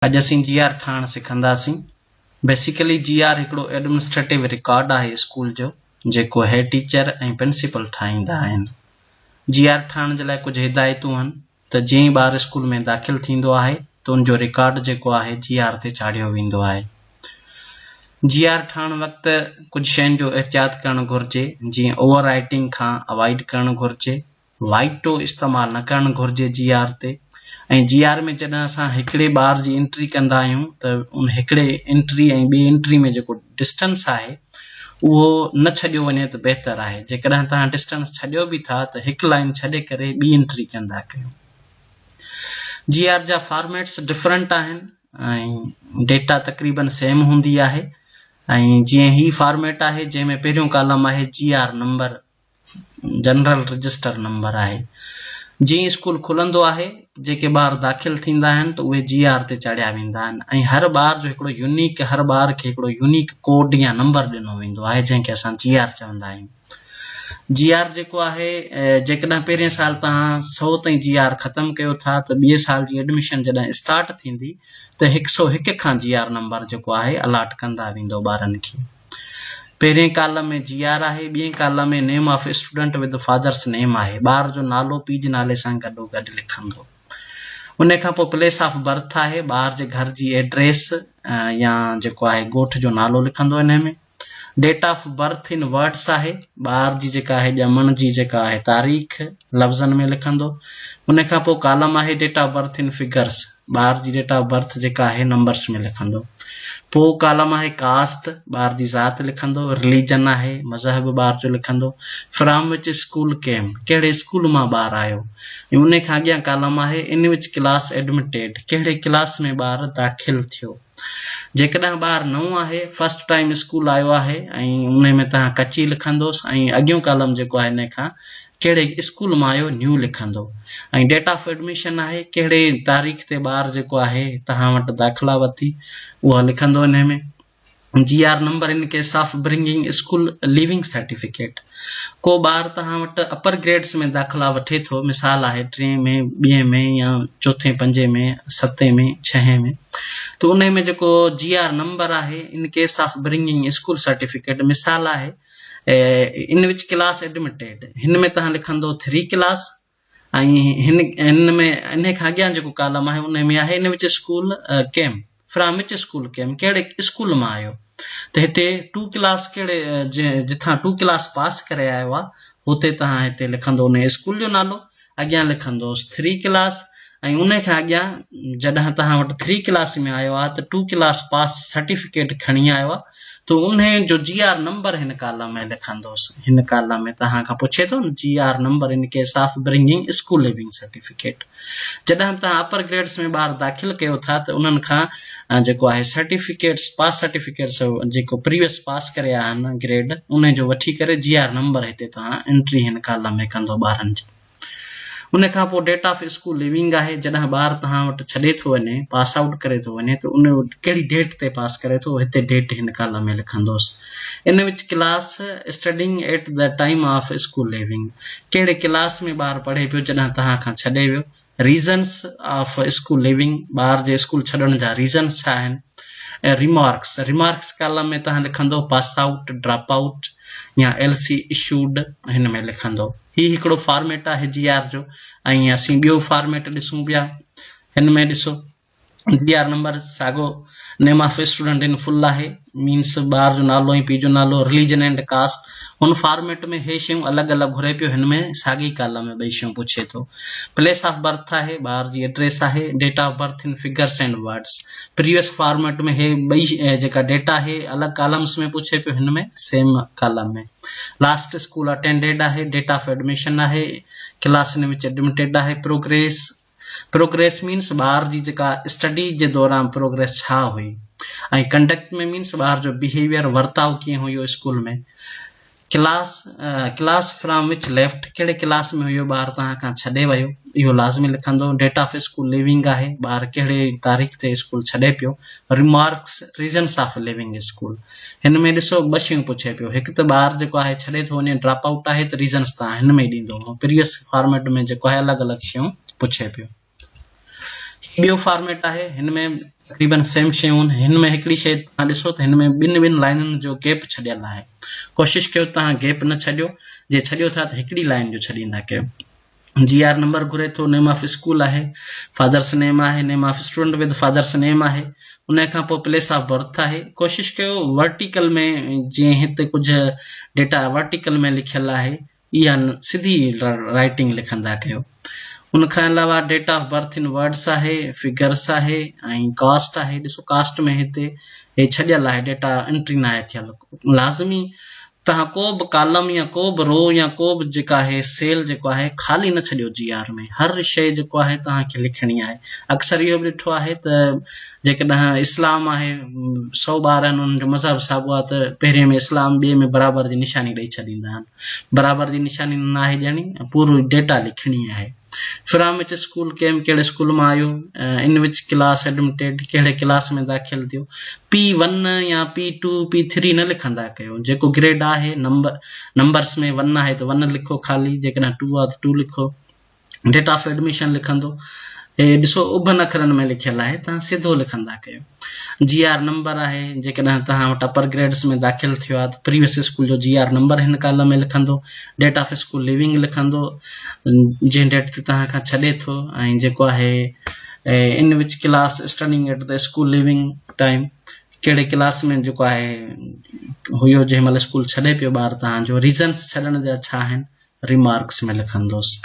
अॼु असीं जीआर ठाहिण सिखंदासीं। बेसिकली जीआर हिकिड़ो एडमिनिस्ट्रेटिव रिकॉर्ड आहे स्कूल जो, जेको हेड टीचर ऐं प्रिंसिपल ठाहींदा आहिनि। जीआर ठाहिण जे लाइ कुझु हिदायतूं आहिनि त जीअं ई ॿार स्कूल में दाख़िल थींदो आहे त उनजो रिकॉर्ड जेको आहे जीआर ते चाढ़ियो वेंदो आहे। जीआर ठाहिण वक़्तु कुझु शयुनि जो एहतियात करणु घुरिजे, जीअं ओवर राइटिंग खां अवॉइड करणु घुरिजे, वाइटो इस्तेमालु न करणु घुरिजे जीआर ते। ऐं जीआर में जॾहिं असां हिकिड़े ॿार जी एंट्री कंदा आहियूं त उन हिकिड़े एंट्री ऐं ॿिए एंट्री में जेको डिस्टेंस आहे उहो न छॾियो वञे त बहितर आहे। जेकॾहिं तव्हां डिस्टेंस छॾियो बि था त हिकु लाइन छॾे करे ॿी एंट्री कंदा कयो। जीआर जा फॉर्मेट्स डिफरेंट आहिनि ऐं डेटा तक़रीबन सेम हूंदी आहे। ऐं जीअं ही फॉर्मेट आहे जंहिंमें पहिरियों कॉलम आहे GR number, general register number आहे। जीअं स्कूल खुलंदो आहे जेके ॿार दाख़िल थींदा आहिनि त उहे जीआर ते चाढ़िया वेंदा आहिनि ऐं हर ॿार जो हिकिड़ो यूनिक, हर ॿार खे हिकिड़ो यूनिक कोड या नंबर ॾिनो वेंदो आहे जंहिंखे असां जीआर चवंदा आहियूं। जीआर जेको आहे, जेकॾहिं पहिरें साल तव्हां 100 ताईं जीआर ख़तमु कयो था त ॿिए साल जी एडमिशन जॾहिं स्टार्ट थींदी त 101 खां जीआर नंबर जेको आहे अलाट कंदा वेंदो ॿारनि खे। पहिरें कॉलम में जीआर आहे, ॿिए कॉलम में name of student with father's name आहे। ॿार जो नालो पीउ जे नाले सां गॾो गॾु लिखंदो। उन खां पोइ प्लेस ऑफ बर्थ आहे, ॿार जे घर जी एड्रेस या जेको आहे ॻोठ जो नालो लिखंदो इन में। Date of birth in words आहे, ॿार जी जेका आहे ॼमण जी जेका आहे तारीख़ लफ़्ज़नि में लिखंदो। उन खां पोइ कॉलम आहे date of birth in figures, ॿार जी डेट ऑफ बर्थ जेका आहे नंबर्स में लिखंदो। पोइ कॉलम आहे कास्ट, ॿार जी ज़ात लिखंदो। रिलीजन आहे, मज़हब ॿार जो लिखंदो। फ्रॉम विच स्कूल केम, कहिड़े स्कूल मां ॿार आयो। ऐं उन खां अॻियां कॉलम आहे इन विच क्लास एडमिटेड, कहिड़े क्लास में ॿार दाख़िल थियो। जेकॾहिं ॿार नओं आहे, फर्स्ट टाइम स्कूल आयो आहे ऐं उन में तव्हां कची लिखंदोसि ऐं अॻियों कॉलम जेको आहे इन खां कहिड़े स्कूल मां आयो न्यू लिखंदो। ऐं डेट ऑफ एडमिशन आहे, कहिड़े तारीख़ ते ॿार जेको आहे तव्हां वटि दाख़िला वरिती उहा लिखंदो इन में। GR number in case of bringing school leaving certificate, को ॿार तव्हां वटि अपर ग्रेड्स में दाख़िला वठे थो, मिसाल आहे 3 में, 2 में या 4, 5 में, 7 में, 6 में, तो उन में जेको जीआर नंबर आहे इन case of bringing school certificate, मिसाल आहे इन विच क्लास एडमिटेड, हिन में तव्हां लिखंदो 3 क्लास। ऐं हिन में इन खां अॻियां जेको कॉलम आहे उन में आहे in which school came, from which school came, कहिड़े स्कूल मां आयो। त हिते 2 क्लास कहिड़े जिथां 2 क्लास पास करे आयो आहे हुते तव्हां हिते लिखंदो उन स्कूल जो नालो, अॻियां लिखंदोसि 3 क्लास। ऐं उन खां अॻियां जॾहिं तव्हां वटि 3 क्लास में आयो आहे त 2 क्लास पास सर्टिफिकेट खणी आयो आहे तो उन जो जीआर नंबर हिन कॉलम में लिखंदोसि। हिन कॉलम में तव्हां खां पुछे थो न GR number in case of bringing school leaving certificate. जॾहिं तव्हां अपर ग्रेड्स में ॿार दाख़िल कयो था त उन्हनि खां जेको आहे सर्टिफिकेट्स, पास सर्टिफिकेट्स जेको प्रीवियस पास करे आहिनि ग्रेड, उन जो वठी करे जीआर नंबर हिते तव्हां एंट्री हिन कॉलम में कंदो ॿारनि जी। उन खां पोइ डेट ऑफ स्कूल लिविंग आहे, जॾहिं ॿार तव्हां वटि छॾे थो वञे, पास आउट करे थो वञे त उन कहिड़ी डेट ते पास करे थो, हिते डेट हिन कॉलम में लिखंदोसि। इन which class studying at the time of school living, कहिड़े क्लास में ॿार पढ़े पियो जॾहिं तव्हां खां छॾे वियो। रीज़न्स ऑफ स्कूल लिविंग, ॿार जे स्कूल छॾण जा रीज़न्स छा आहिनि। रिमार्क्स, रिमार्क्स कॉलम में तव्हां लिखंदो पास आउट, ड्रॉप आउट या LC इशूड, हिन में लिखंदो। ही हिकिड़ो फॉर्मेट आहे जीआर जो। ऐं असीं ॿियो फॉर्मेट ॾिसूं पिया, हिन में ॾिसो जीआर नंबर साॻो नेम ऑफ स्टूडेंट इन फुल आहे, मीन्स ॿार जो नालो ऐं पीउ जो नालो, रिलीजन एंड कास्ट। हुन फॉर्मेट में हे शयूं अलॻि अलॻि घुरे पियो, हिन में साॻी कॉलम में ॿई शयूं पुछे थो। प्लेस ऑफ बर्थ आहे, ॿार जी एड्रेस आहे। Date of birth in figures and words, previous format में हे ॿई जेका डेटा आहे अलॻि कॉलम्स में पुछे पियो, हिन में सेम कॉलम में। लास्ट स्कूल अटेंडेड आहे, डेट ऑफ एडमिशन आहे, क्लास इन विच एडमिटेड आहे। प्रोग्रेस, प्रोग्रेस मीन्स ॿार जी जेका स्टडी जे दौरान प्रोग्रेस छा हुई। ऐं कंडक्ट में मीन्स ॿार जो बिहेवियर, वर्ताव कीअं हुयो स्कूल में। Class, class from which left, कहिड़े क्लास में हुयो ॿार तव्हां खां छॾे वियो, इहो लाज़मी लिखंदो। डेट ऑफ स्कूल लिविंग आहे, ॿार कहिड़े तारीख़ ते स्कूल छॾे पियो। Remarks, reasons of leaving school, हिन में ॾिसो 2 शयूं पुछे पियो, हिकु त ॿार जेको आहे छॾे थो वञे, ड्रॉप आउट आहे त रीजन्स तव्हां हिन में ॾींदो। प्रीवियस फॉर्मेट में जेको आहे अलॻि अलॻि शयूं पुछे पियो। ॿियो फॉर्मेट आहे, हिन में तक़रीबन सेम शयूं आहिनि। हिन में हिकिड़ी शइ तव्हां ॾिसो त हिन में ॿिनि लाइनुनि जो गैप छॾियल आहे। कोशिशि कयो तव्हां गैप न छॾियो, जे छॾियो था त हिकिड़ी लाइन जो छॾींदा कयो। GR नंबर घुरे थो, नेम ऑफ स्कूल आहे, फादर्स नेम आहे, name of student with father's name आहे, उन खां पोइ प्लेस ऑफ बर्थ आहे। कोशिशि कयो वर्टिकल में, जीअं हिते कुझु डेटा वर्टिकल में लिखियल आहे, इहा सिधी राइटिंग लिखंदा कयो। उन खां अलावा date of birth in words आहे, फिगर्स आहे ऐं कास्ट आहे। ॾिसो कास्ट में हिते हे छॾियल आहे, डेटा एंट्री न आहे थियल। लाज़मी तव्हां को बि कॉलम या को बि रो या को बि जेका आहे सेल जेको आहे ख़ाली न छॾियो GR में, हर शइ जेको आहे तव्हांखे लिखणी आहे। अक्सर इहो बि ॾिठो आहे त जेकॾहिं इस्लाम आहे, 100 ॿार आहिनि, उन्हनि जो मज़हब साॻियो आहे त पहिरें में इस्लाम, ॿिए में बराबर जी निशानी ॾेई छॾींदा आहिनि। बराबर जी निशानी न आहे ॾियणी, पूरो डेटा लिखणी आहे। फ्रॉम विच स्कूल केम, कहिड़े स्कूल मां आयो, इन विच क्लास एडमिटेड, कहिड़े क्लास में दाख़िल थियो। P1 या P2 P3 न लिखंदा कयो। जेको ग्रेड आहे, नंबर्स में 1 आहे त 1 लिखो ख़ाली, जेकॾहिं 2 आहे त 2 लिखो। डेट ऑफ एडमिशन लिखंदो, हे ॾिसो उभन अखरनि में लिखियल आहे, तव्हां सिधो लिखंदा कयो। GR नंबर आहे, जेकॾहिं तव्हां वटि अपर ग्रेड्स में दाख़िल थियो आहे त प्रीवियस स्कूल जो GR नंबर हिन कॉलम में लिखंदो। डेट ऑफ स्कूल लिविंग लिखंदो, जंहिं डेट ते तव्हां खां छॾे थो, ऐं जेको आहे in which class studying at the school living time, कहिड़े क्लास में जेको आहे हुयो जंहिं महिल स्कूल छॾे पियो ॿार तव्हांजो। रीज़न्स छॾण जा छा आहिनि, रिमार्क्स में लिखंदोसि।